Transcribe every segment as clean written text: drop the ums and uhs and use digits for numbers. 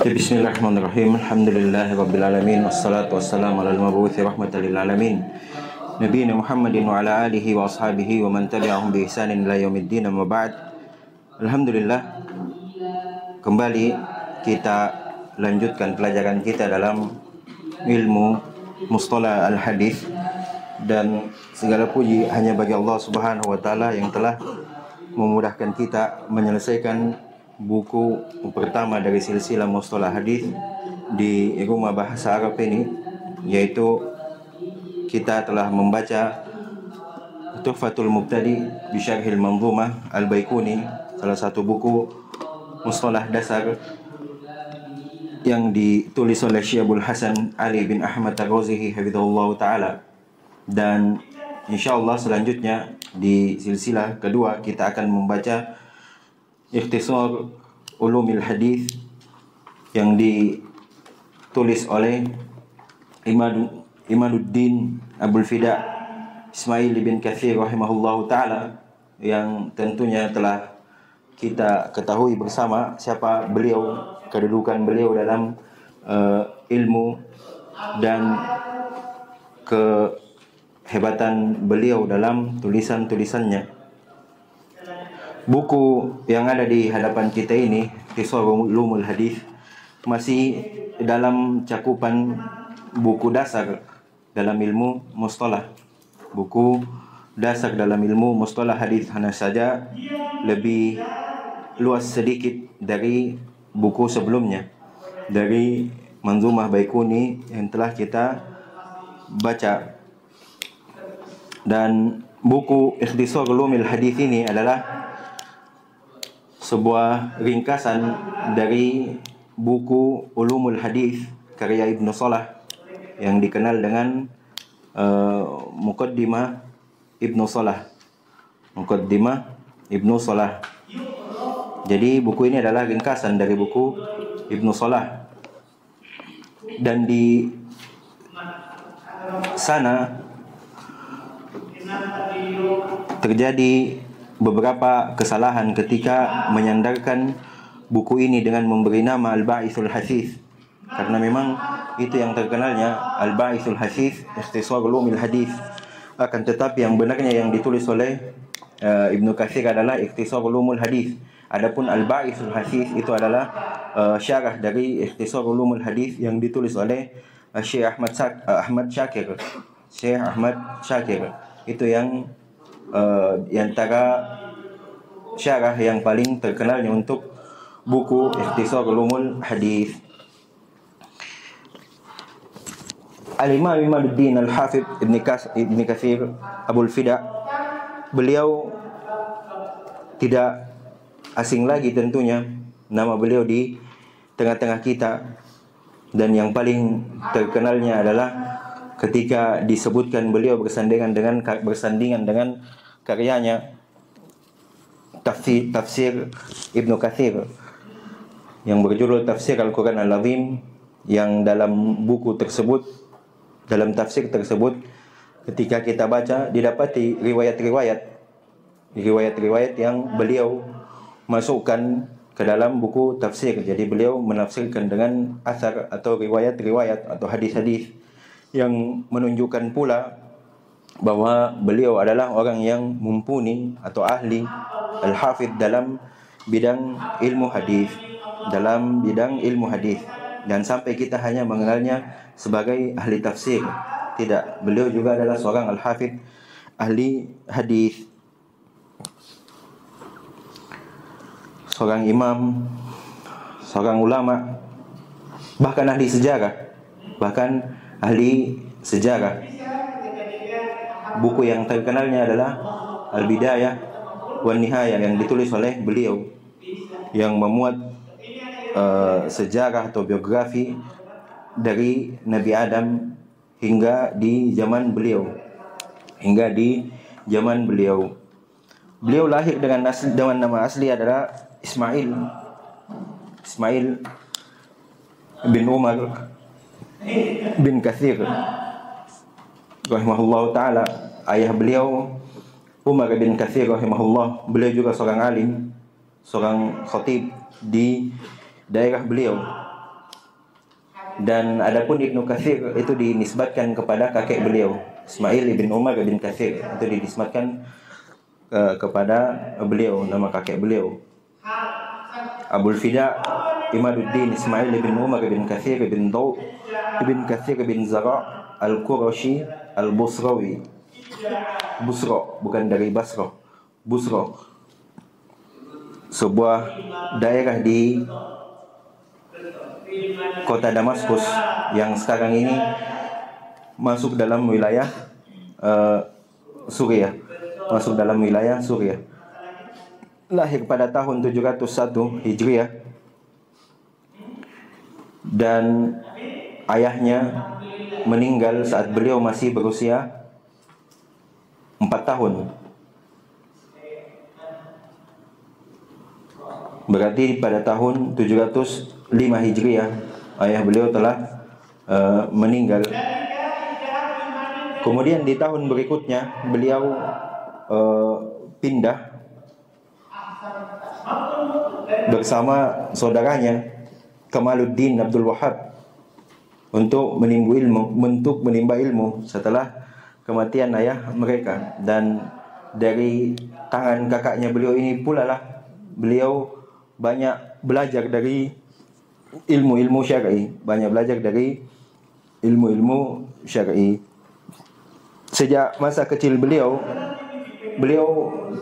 Bismillahirrahmanirrahim. Alhamdulillahirabbil alamin wassalatu wassalamu alal mabuuthi rahmatan lil alamin nabiyina Muhammadin wa ala alihi wa ashabihi wa man tabi'ahum bi ihsanin ila yaumiddin, amma ba'd. Alhamdulillah, kembali kita lanjutkan pelajaran kita dalam ilmu mustalah al-hadis, dan segala puji hanya bagi Allah Subhanahu wa taala yang telah memudahkan kita menyelesaikan buku pertama dari silsilah mustalah hadis di rumah bahasa Arab ini, yaitu kita telah membaca Tuhfatul Mubtadi bi Syarhil Manzumah Al-Baikuni, salah satu buku mustalah dasar yang ditulis oleh Syekh Abdul Hasan Ali bin Ahmad Ar-Razihi hafizahullah taala. Dan insyaallah selanjutnya di silsilah kedua kita akan membaca Ikhtisar Ulumil Hadis yang ditulis oleh Imaduddin Abul Fida Ismail bin Katsir rahimahullahu taala, yang tentunya telah kita ketahui bersama siapa beliau, kedudukan beliau dalam ilmu dan kehebatan beliau dalam tulisan-tulisannya. Buku yang ada di hadapan kita ini, Ikhtisar Ulumul Hadis, masih dalam cakupan buku dasar dalam ilmu mustalah. Buku dasar dalam ilmu mustalah hadis, hanya saja lebih luas sedikit dari buku sebelumnya, dari Manzumah Baikuni yang telah kita baca. Dan buku Ikhtisar Ulumul Hadis ini adalah sebuah ringkasan dari buku Ulumul Hadis karya Ibnu Salah yang dikenal dengan Muqaddimah Ibnu Salah. Muqaddimah Ibnu Salah. Jadi buku ini adalah ringkasan dari buku Ibnu Salah. Dan di sana terjadi beberapa kesalahan ketika menyandarkan buku ini dengan memberi nama Al-Ba'ithul Hasis, karena memang itu yang terkenalnya, Al-Ba'ithul Hasis Ikhtisar Ulumil Hadis. Akan tetapi yang benarnya yang ditulis oleh Ibnu Katsir adalah Ikhtisar Ulumul Hadis. Adapun Al-Ba'ithul Hasis itu adalah syarah dari Ikhtisar Ulumul Hadis yang ditulis oleh Syekh Ahmad Syakir. Syekh Ahmad Syakir itu yang antara syarah yang paling terkenalnya untuk buku Ikhtisar Ulumul Hadis. Al-Imam Imaduddin Al-Hafidh Ibn Katsir Abul Fida, beliau tidak asing lagi tentunya nama beliau di tengah-tengah kita, dan yang paling terkenalnya adalah ketika disebutkan beliau bersandingan dengan karyanya tafsir Ibnu Katsir yang berjudul Tafsir Al-Quran Al-Azim, yang dalam buku tersebut, dalam tafsir tersebut, ketika kita baca didapati riwayat-riwayat yang beliau masukkan ke dalam buku tafsir. Jadi beliau menafsirkan dengan asar atau riwayat-riwayat atau hadis-hadis yang menunjukkan pula bahwa beliau adalah orang yang mumpuni atau ahli al-hafidh dalam bidang ilmu hadis, dan sampai kita hanya mengenalnya sebagai ahli tafsir. Tidak, beliau juga adalah seorang al-hafidh, ahli hadis, seorang imam, seorang ulama, bahkan ahli sejarah. Buku yang terkenalnya adalah Al-Bidayah wan Nihayah yang ditulis oleh beliau, yang memuat sejarah atau biografi dari Nabi Adam hingga di zaman beliau. Beliau lahir dengan nama asli adalah Ismail bin Umar bin Katsir rahimahullah taala. Ayah beliau Umar bin Katsir rahimahullah, beliau juga seorang alim, seorang khatib di daerah beliau. Dan adapun Ibnu Katsir itu dinisbatkan kepada kakek beliau, Ismail ibn Umar ibn Katsir, itu dinisbatkan kepada beliau, nama kakek beliau. Abul Fida Imaduddin Ismail ibn Umar ibn Katsir ibn Daw ibn Katsir ibn Zara' Al-Qurashi Al-Busrawi. Busra, bukan dari Basra. Busra, sebuah daerah di kota Damaskus yang sekarang ini masuk dalam wilayah Suriah. Masuk dalam wilayah Suriah. Lahir pada tahun 701 Hijriah. Dan ayahnya meninggal saat beliau masih berusia 4 tahun. Berarti pada tahun 705 Hijriah ayah beliau telah meninggal. Kemudian di tahun berikutnya beliau pindah bersama saudaranya Kamaluddin Abdul Wahhab untuk menimba ilmu setelah kematian ayah mereka. Dan dari tangan kakaknya beliau ini pula lah beliau banyak belajar dari ilmu-ilmu syar'i, Sejak masa kecil beliau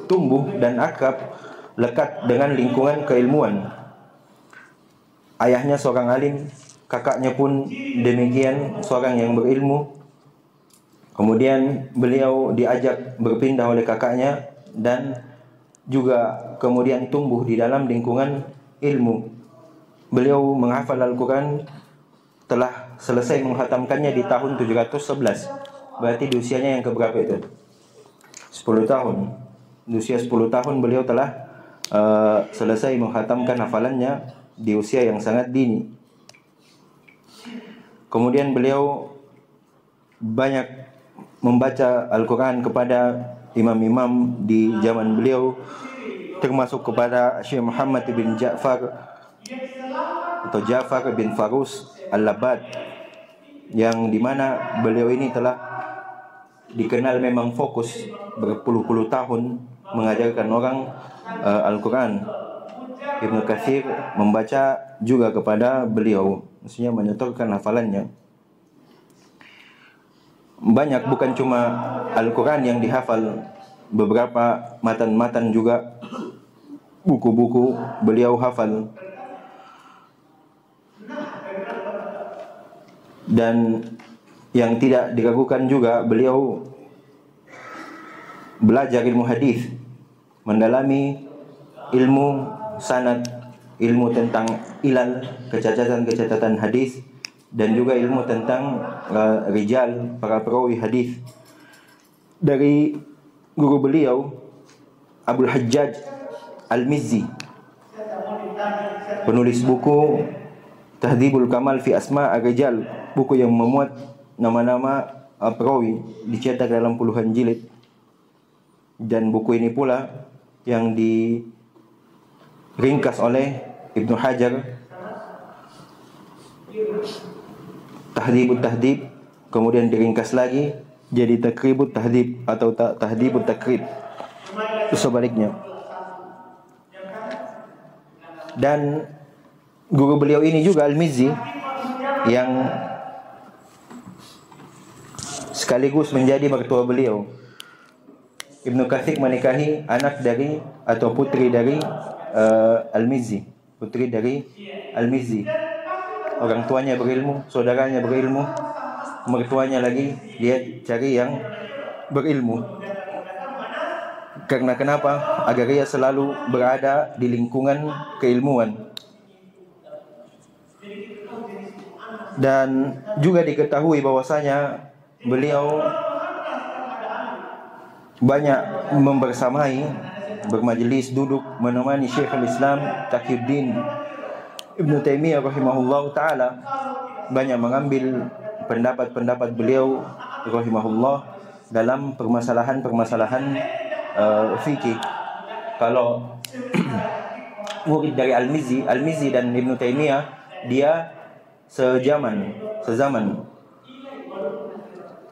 tumbuh dan akrab lekat dengan lingkungan keilmuan. Ayahnya seorang alim, kakaknya pun demikian, seorang yang berilmu. Kemudian beliau diajak berpindah oleh kakaknya dan juga kemudian tumbuh di dalam lingkungan ilmu. Beliau menghafal Al-Quran, telah selesai menghatamkannya di tahun 711. Berarti di usianya yang keberapa itu? 10 tahun. Di usia 10 tahun beliau telah selesai menghatamkan hafalannya di usia yang sangat dini. Kemudian beliau banyak membaca Al-Quran kepada imam-imam di zaman beliau, termasuk kepada Syekh Muhammad bin Ja'far atau Ja'far bin Farus Al-Labad, yang dimana beliau ini telah dikenal memang fokus berpuluh-puluh tahun mengajarkan orang Al-Quran. Ibnu Katsir membaca juga kepada beliau, maksudnya menyetorkan hafalannya. Banyak, bukan cuma Al-Quran yang dihafal, beberapa matan-matan juga, buku-buku beliau hafal. Dan yang tidak diragukan juga, beliau belajar ilmu hadis, mendalami ilmu sanad, ilmu tentang ilal, kecacatan hadis, dan juga ilmu tentang rijal, para perawi hadis. Dari guru beliau, Abdul Hajjaj Al-Mizzi, penulis buku Tahdhibul Kamal fi Asma' Ar-Rijal, buku yang memuat nama-nama perawi, dicetak dalam puluhan jilid. Dan buku ini pula yang diringkas oleh Ibnu Hajar, Tahdhibut Tahdhib, kemudian diringkas lagi jadi Takribut Tahdhib atau Tahdhibut Takrib, sebaliknya. Dan guru beliau ini juga Al-Mizzi, yang sekaligus menjadi mertua beliau. Ibnu Katsir menikahi anak dari atau putri dari Al-Mizzi, putri dari Al-Mizzi. Orang tuanya berilmu, saudaranya berilmu, mertuanya lagi dia cari yang berilmu. Karena kenapa? Agar ia selalu berada di lingkungan keilmuan. Dan juga diketahui bahwasanya beliau banyak membersamai, bermajelis, duduk menemani Syekhul Islam Taqiyuddin Ibnu Taimiyah rahimahullah ta'ala, banyak mengambil pendapat-pendapat beliau rahimahullah dalam permasalahan-permasalahan fikih. Kalau murid dari Al-Mizzi dan Ibnu Taimiyah, dia sezaman.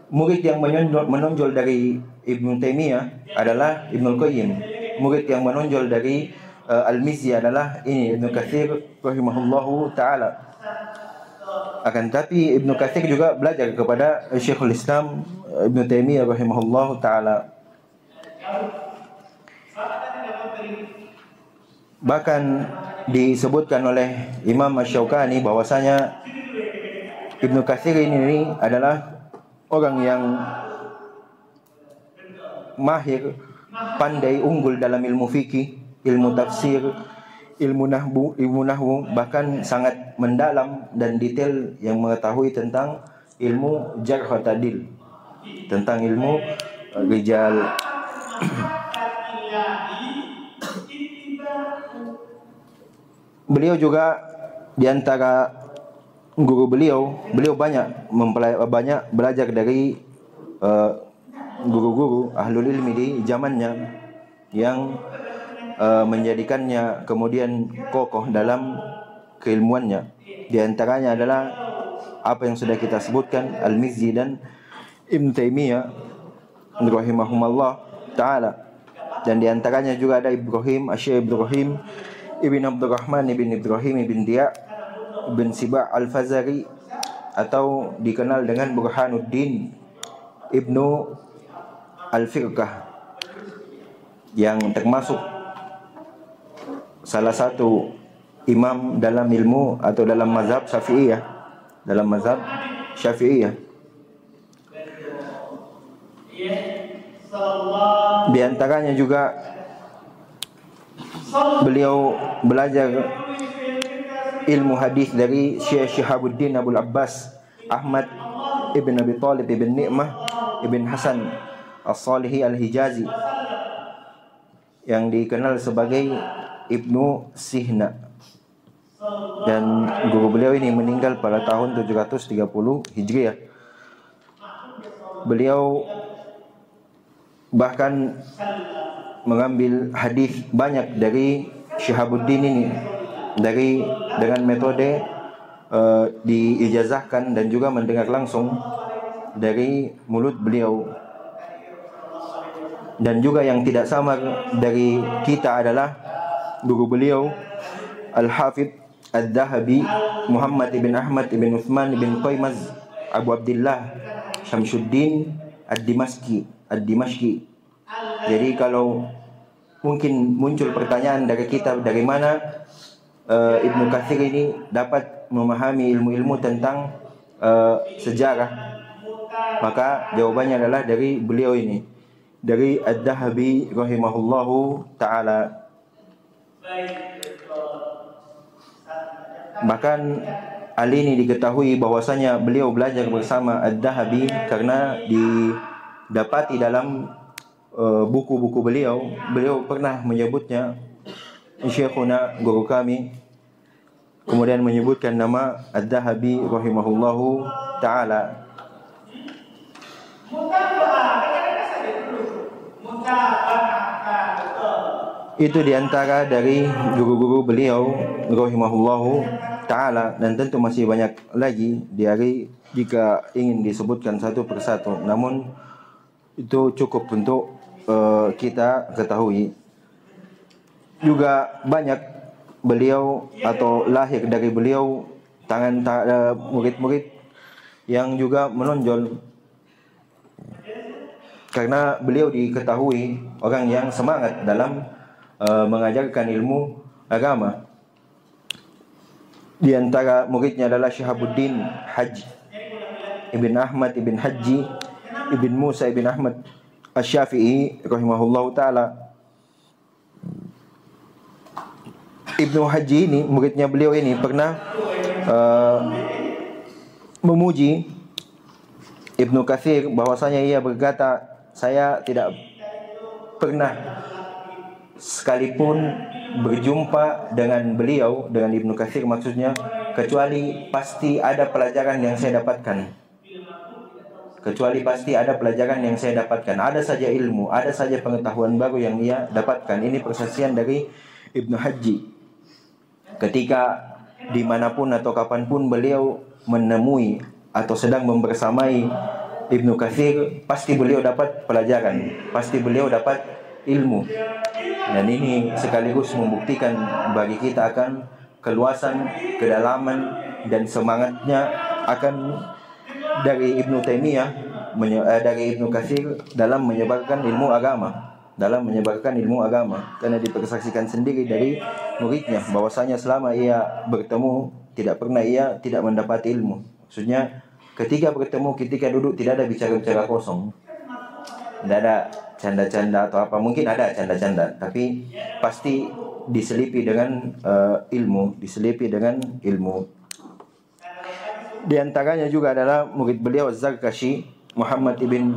Murid yang menonjol dari Ibnu Taimiyah adalah Ibnu Qayyim. Murid yang menonjol dari Al-Mizzi adalah ini Ibnu Katsir rahimahullahu taala. Akan tapi Ibnu Katsir juga belajar kepada Syekhul Islam Ibnu Taimiyah rahimahullahu taala. Bahkan disebutkan oleh Imam Asy-Syaukani bahwasanya Ibnu Katsir ini adalah orang yang mahir, pandai, unggul dalam ilmu fikih, ilmu tafsir, ilmu nahwu, bahkan sangat mendalam dan detail yang mengetahui tentang ilmu jarh wa ta'dil, tentang ilmu rijal. Beliau juga di antara guru beliau banyak belajar dari guru-guru ahlul ilmi di zamannya yang menjadikannya kemudian kokoh dalam keilmuannya. Di antaranya adalah apa yang sudah kita sebutkan, Al-Mizzi dan Ibnu Taimiyah rahimahumullah taala. Dan di antaranya juga ada Syekh Ibrahim Ibn Abdurrahman Ibn Ibrahim Ibn Diya Ibn Siba' Al-Fazari, atau dikenal dengan Burhanuddin Ibnu Al-Firqah, yang termasuk salah satu imam dalam ilmu atau dalam mazhab Syafi'iyah. Di antaranya juga beliau belajar ilmu hadis dari Syekh Syihabuddin Abul Abbas Ahmad Ibn Abi Thalib Ibn Ni'mah Ibn Hasan As-Salihi Al-Hijazi, yang dikenal sebagai Ibnu Sihna. Dan guru beliau ini meninggal pada tahun 730 Hijriah. Beliau bahkan mengambil hadis banyak dari Syihabuddin ini dengan metode diijazahkan dan juga mendengar langsung dari mulut beliau. Dan juga yang tidak sama dari kita adalah guru beliau Al-Hafidh Al-Dhahabi Muhammad ibn Ahmad ibn Uthman ibn Qaymaz Abu Abdullah Syamsuddin Ad-Dimashqi. Jadi kalau mungkin muncul pertanyaan dari kita, dari mana Ibnu Katsir ini dapat memahami ilmu-ilmu tentang sejarah, maka jawabannya adalah dari beliau ini, dari Ad-Dhahabi rahimahullahu ta'ala. Bahkan hal ini diketahui bahwasanya beliau belajar bersama Ad-Dhahabi karena didapati dalam buku-buku beliau pernah menyebutnya, Syekhuna guru kami kemudian menyebutkan nama Ad-Dhahabi rahimahullahu ta'ala. Itu diantara dari guru-guru beliau rahimahullahu ta'ala, dan tentu masih banyak lagi jika ingin disebutkan satu persatu, namun itu cukup untuk kita ketahui. Juga banyak beliau atau lahir dari beliau murid-murid yang juga menonjol, karena beliau diketahui orang yang semangat dalam mengajarkan ilmu agama. Di antara muridnya adalah Syihabuddin Haji Ibn Ahmad Ibn Haji Ibn Musa Ibn Ahmad Asy-Syafi'i rahimahullahu ta'ala. Ibnu Haji ini, muridnya beliau ini, pernah memuji Ibnu Katsir bahwasanya ia berkata, saya tidak pernah sekalipun berjumpa dengan beliau, dengan Ibnu Katsir maksudnya, kecuali pasti ada pelajaran yang saya dapatkan. Ada saja ilmu, ada saja pengetahuan baru yang ia dapatkan. Ini persaksian dari Ibnu Haji ketika dimanapun atau kapanpun beliau menemui atau sedang membersamai Ibnu Katsir, pasti beliau dapat pelajaran, pasti beliau dapat ilmu. Dan ini sekaligus membuktikan bagi kita akan keluasan, kedalaman, dan semangatnya akan dari Ibnu Taimiyah, dari Ibnu Katsir dalam menyebarkan ilmu agama, karena dipersaksikan sendiri dari muridnya bahwasanya selama ia bertemu tidak pernah ia tidak mendapat ilmu. Maksudnya ketika bertemu, ketika duduk, tidak ada bicara-bicara kosong, tidak ada canda-canda atau apa. Mungkin ada canda-canda, tapi pasti diselipi dengan ilmu, Di antaranya juga adalah murid beliau Az-Zarkashi, Muhammad ibn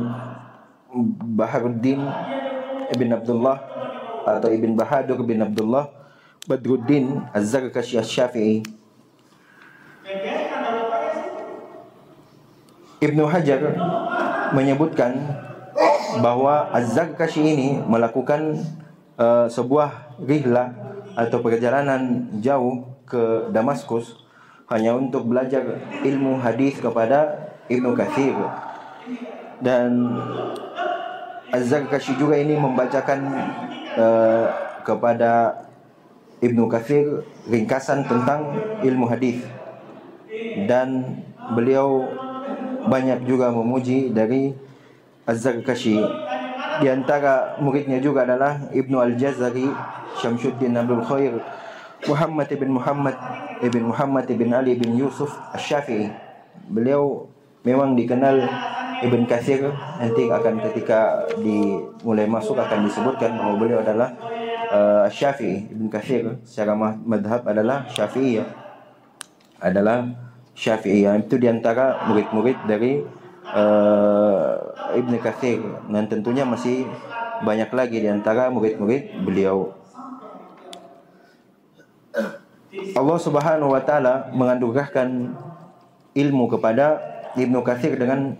Baharuddin ibn Abdullah atau ibn Bahadur bin Abdullah Badruddin Az-Zarkashi Asy-Syafi'i. Ibnu Hajar menyebutkan bahwa Az-Zarkashi ini melakukan sebuah rihlah atau perjalanan jauh ke Damaskus hanya untuk belajar ilmu hadis kepada Ibnu Katsir. Dan Az-Zarkashi juga ini membacakan kepada Ibnu Katsir ringkasan tentang ilmu hadis, dan beliau banyak juga memuji dari Az-Zarkashi. Di antara muridnya juga adalah Ibnu Al-Jazari, Syamsuddin Abdul Khair, Muhammad ibn Ali bin Yusuf Asy-Syafi'i. Beliau memang dikenal Ibn Katsir, nanti akan ketika mulai masuk akan disebutkan bahwa beliau adalah Syafi'i. Ibn Katsir secara madhab adalah Syafi'iyah, Itu diantara murid-murid dari Ibn Katsir, dan tentunya masih banyak lagi diantara murid-murid beliau. Allah Subhanahu wa taala menganugerahkan ilmu kepada Ibnu Katsir dengan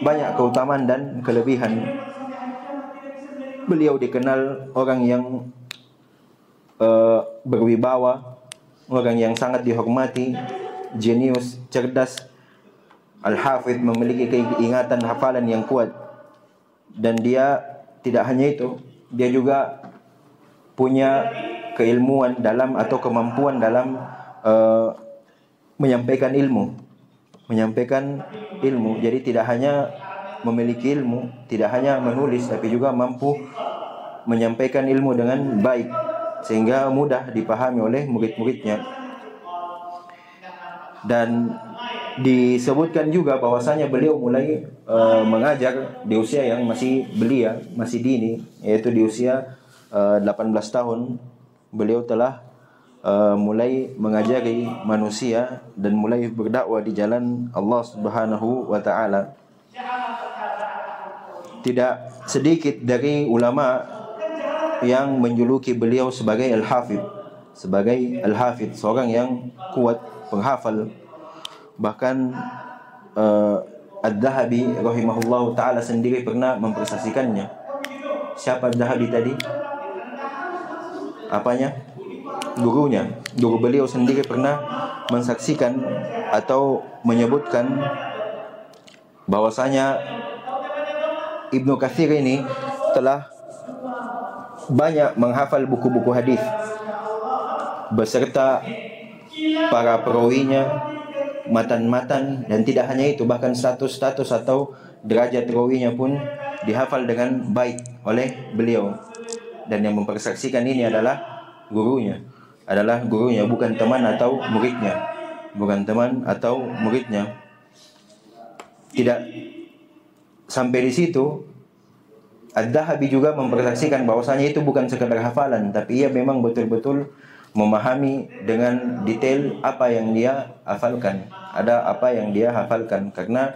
banyak keutamaan dan kelebihan. Beliau dikenal orang yang berwibawa, orang yang sangat dihormati, jenius, cerdas, al-hafidh, memiliki keingatan hafalan yang kuat. Dan dia tidak hanya itu, dia juga punya keilmuan dalam atau kemampuan dalam menyampaikan ilmu. Jadi tidak hanya memiliki ilmu, tidak hanya menulis, tapi juga mampu menyampaikan ilmu dengan baik sehingga mudah dipahami oleh murid-muridnya. Dan disebutkan juga bahwasanya beliau mulai mengajar di usia yang masih belia, masih dini, yaitu di usia 18 tahun. Beliau telah mulai mengajari manusia dan mulai berdakwah di jalan Allah Subhanahu wa taala. Tidak sedikit dari ulama yang menjuluki beliau sebagai al-hafidh, seorang yang kuat penghafal. Bahkan Ad-Dhahabi rahimahullahu taala sendiri pernah mempersaksikannya. Siapa Ad-Dhahabi tadi? Apanya? Gurunya. Guru beliau sendiri pernah mensaksikan atau menyebutkan bahwasanya Ibnu Katsir ini telah banyak menghafal buku-buku hadis beserta para perawinya, matan-matan, dan tidak hanya itu, bahkan status-status atau derajat rawinya pun dihafal dengan baik oleh beliau. Dan yang mempersaksikan ini adalah gurunya, bukan teman atau muridnya. Tidak sampai di situ, Ad-Dhahabi juga mempersaksikan bahwasanya itu bukan sekadar hafalan, tapi ia memang betul-betul memahami dengan detail apa yang dia hafalkan. Karena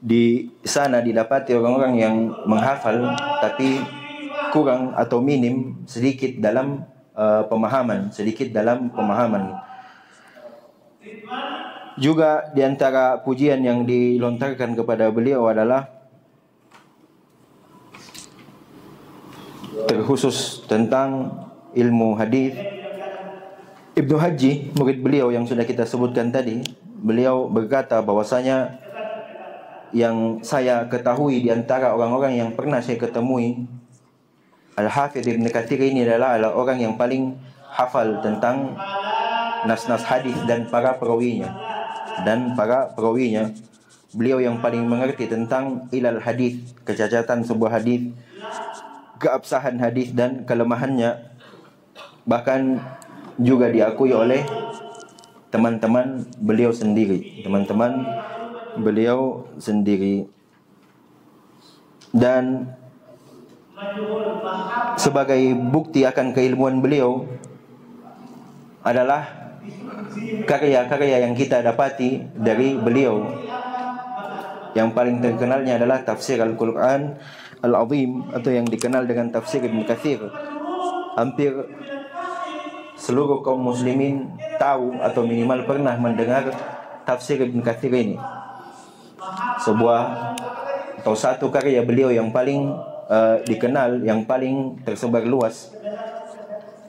di sana didapati orang-orang yang menghafal tapi kurang atau minim sedikit dalam pemahaman. Juga di antara pujian yang dilontarkan kepada beliau adalah terkhusus tentang ilmu hadis. Ibnu Haji, murid beliau yang sudah kita sebutkan tadi, beliau berkata bahwasanya yang saya ketahui di antara orang-orang yang pernah saya ketemui, Al-Hafidh Ibn Katsir ini adalah orang yang paling hafal tentang nas-nas hadis dan para perawinya. Beliau yang paling mengerti tentang ilal hadis, kecacatan sebuah hadis, keabsahan hadis dan kelemahannya. Bahkan juga diakui oleh teman-teman beliau sendiri. Dan sebagai bukti akan keilmuan beliau adalah karya-karya yang kita dapati dari beliau. Yang paling terkenalnya adalah tafsir Al-Quran Al-Azim, atau yang dikenal dengan tafsir Ibn Katsir. Hampir seluruh kaum muslimin tahu atau minimal pernah mendengar tafsir Ibn Katsir ini. Satu karya beliau yang paling dikenal, yang paling tersebar luas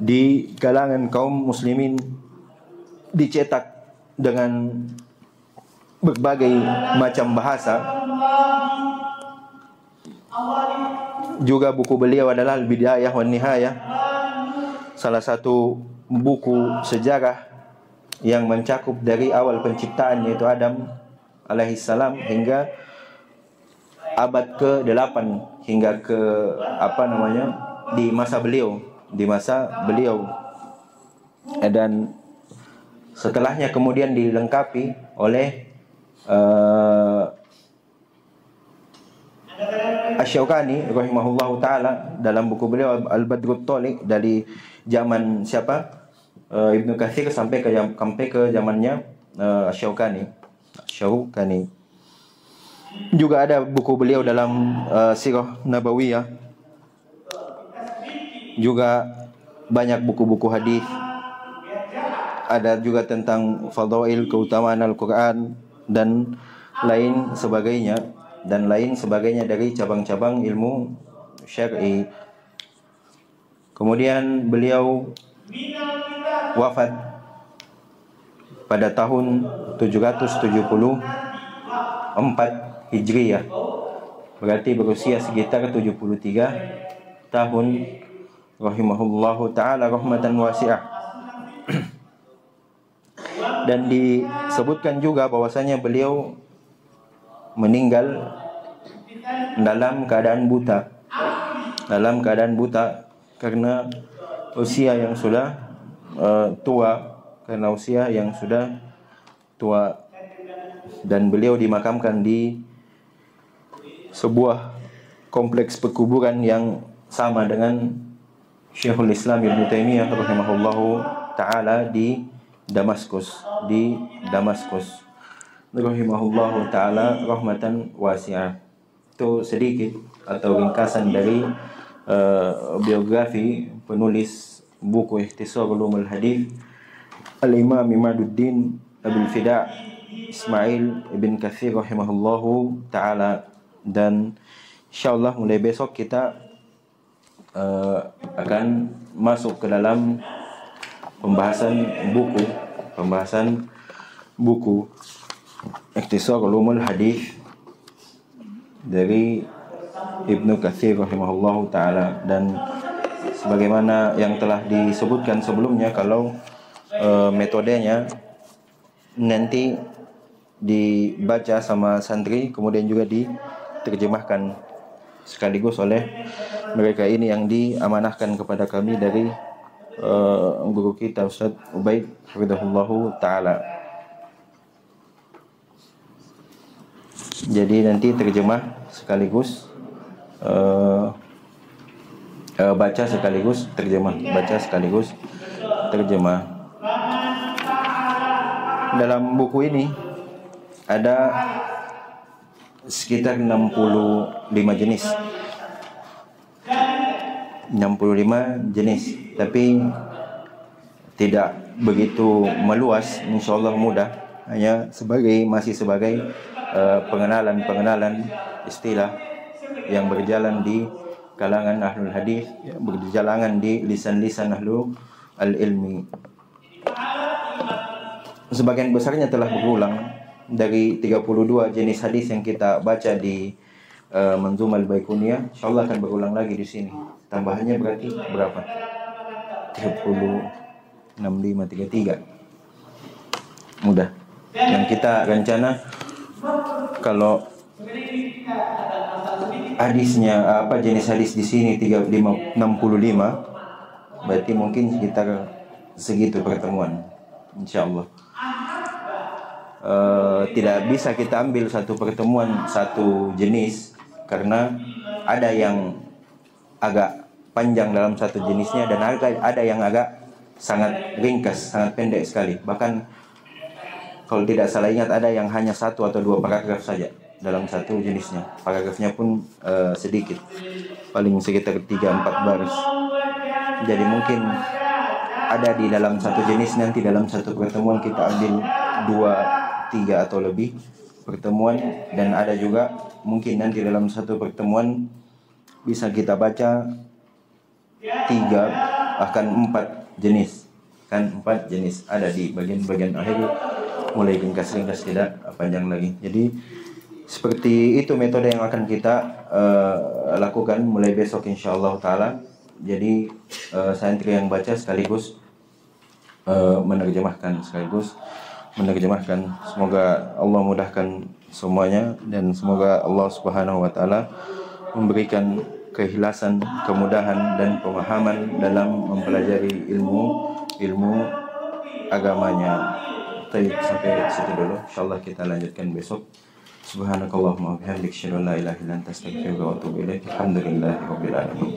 di kalangan kaum muslimin, dicetak dengan berbagai macam bahasa. Juga buku beliau adalah Al-Bidayah wan Nihayah, salah satu buku sejarah yang mencakup dari awal penciptaan, yaitu Adam alaihissalam, hingga abad ke-8, hingga di masa beliau. Dan setelahnya kemudian dilengkapi oleh Asy-Syaukani rahimahullahu taala dalam buku beliau Al-Badrut Thaliq, dari zaman Ibnu Katsir sampai ke zamannya Asy-Syaukani. Juga ada buku beliau dalam Sirah Nabawiyah. Juga banyak buku-buku hadis. Ada juga tentang fadail, keutamaan Al-Quran dan lain sebagainya dari cabang-cabang ilmu syar'i. Kemudian beliau wafat pada tahun 774 Hijriyah, berarti berusia sekitar 73 tahun, rahimahullahu ta'ala rahmatan wasi'ah. Dan disebutkan juga bahwasanya beliau meninggal dalam keadaan buta karena usia yang sudah tua, dan beliau dimakamkan di sebuah kompleks perkuburan yang sama dengan Syekhul Islam Ibnu Taimiyah rahimahullahu taala di Damaskus, rahimahullahu taala rahmatan wasi'ah. Itu sedikit atau ringkasan dari biografi penulis buku Ikhtisar Ulumul Hadis, Al-Imam Imaduddin Abul Fida Ismail Ibn Katsir rahimahullahu taala. Dan insyaallah mulai besok kita akan masuk ke dalam pembahasan buku Ikhtisar Ulumul Hadis dari Ibnu Katsir rahimahullahu taala. Dan sebagaimana yang telah disebutkan sebelumnya, kalau metodenya nanti dibaca sama santri, kemudian juga diterjemahkan sekaligus oleh mereka ini yang diamanahkan kepada kami dari guru kita Ustaz Ubaid hafizahullahu taala. Jadi nanti terjemah sekaligus baca sekaligus terjemah. Dalam buku ini ada sekitar 65 jenis, tapi tidak begitu meluas, insyaallah mudah, hanya masih sebagai pengenalan istilah yang berjalan di kalangan ahlul hadis, berjalan di lisan-lisan ahlul al-ilmi. sebagian besarnya telah berulang dari 32 jenis hadis yang kita baca di Manzumal Baikuniyah. Insyaallah akan berulang lagi di sini. Tambahannya berarti berapa? 30 65 33. Mudah. Dan kita rencana kalau hadisnya jenis hadis di sini 65 berarti mungkin sekitar segitu pertemuan insyaallah. Tidak bisa kita ambil satu pertemuan satu jenis karena ada yang agak panjang dalam satu jenisnya dan ada yang agak sangat ringkas, sangat pendek sekali. Bahkan kalau tidak salah ingat ada yang hanya 1 atau 2 paragraf saja dalam satu jenisnya. Paragrafnya pun sedikit, paling sekitar 3-4 baris. Jadi mungkin ada di dalam satu jenis, nanti dalam satu pertemuan kita ambil 2, 3 atau lebih pertemuan, dan ada juga mungkin nanti dalam satu pertemuan bisa kita baca 3 bahkan 4 jenis. Kan 4 jenis ada di bagian-bagian akhir, mulai ringkas-ringkas tidak panjang lagi. Jadi seperti itu metode yang akan kita lakukan mulai besok insyaallah taala. Jadi santri yang baca sekaligus menerjemahkan. Semoga Allah mudahkan semuanya dan semoga Allah Subhanahu wa taala memberikan keikhlasan, kemudahan dan pemahaman dalam mempelajari ilmu agamanya. Sampai situ dulu. Insyaallah kita lanjutkan besok. Subhanakallahumma wa bihamdika asyhadu an la ilaha illa anta astaghfiruka wa atubu ilaik. Alhamdulillahirabbil alamin.